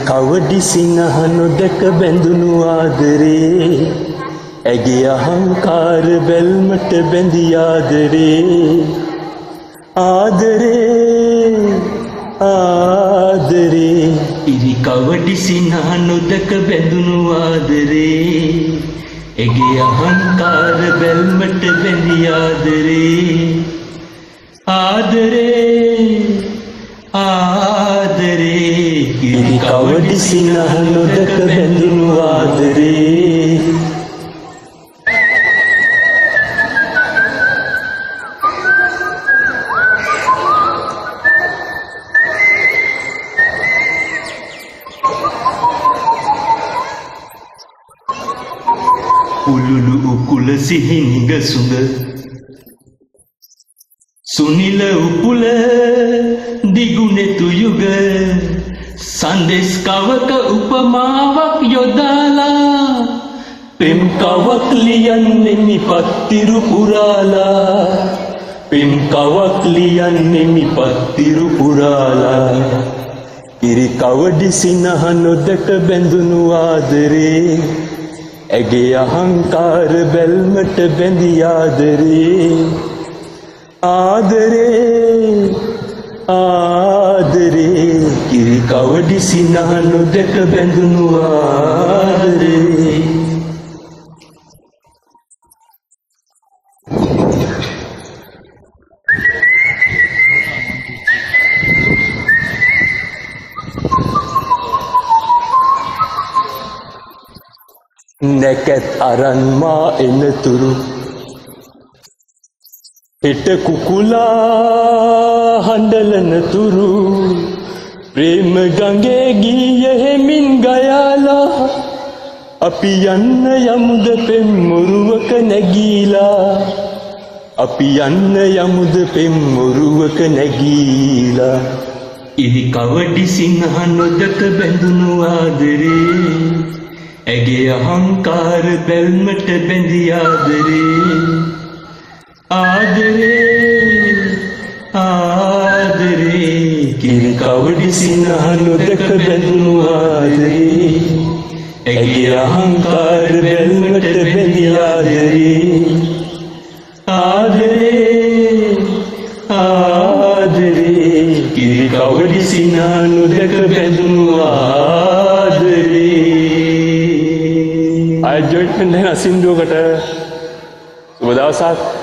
කවඩි සිනහ නොදක බැඳුණු ආදරේ ඇගේ අහංකාර බැල්මට බැඳි ආදරේ ආදරේ ආදරේ ඉරි කවඩි සිනහ නොදක බැඳුණු ආදරේ ඇගේ අහංකාර බැල්මට බැඳි ආදරේ ආදරේ ආදරේ ඉරි කවඩි සිනහ නොදක බැඳුණු ආදරේ උළුළු උකුල සිහිනිග සුඳ සුනිල උපුල දිගුනෙතු යුග සන්දෙස් කවක උපමාවක් යොදාලා පෙම් කවක් ලියන්නෙමි පත්තිරු පුරාලා පෙම් කවක් ලියන්නෙමි පත්තිරු පුරාලා ඉරි කවඩි සිනහ නොදක බැඳුණු ආදරේ ඇගේ අහංකාර බැල්මට බැඳි ආදරේ ආදරේ ආදරේ ඉරි කවඩි සිනහ නොදක බැඳුණු ආදරේ නැකත් අරන් මා එනතුරු හෙට කුකුලා හඬලන තුරු ප්‍රේම ගඟේ ගිය හෙමින් ගයාලා අපි යන්න යමුද පෙම් මුරුවක නැගීලා අපි යන්න යමුද පෙම් මුරුවක නැගීලා ඉරි කවඩි සිනහ නොදක බැඳුණු ආදරේ ඇගේ අහංකාර බැල්මට බැඳි ආදරේ ආදරේ ආදරේ ඉරි කවඩි සිනහ නොදක බැඳුණු ආදරේ ඇගේ අහංකාර බැල්මට බැඳි ආදරේ ආදරේ ආදරේ ඉරි කවඩි සිනහ නොදක බැඳුණු ආදරේ අය ජොයින්ට් වෙන සින්දුවකට සුබ දවසක්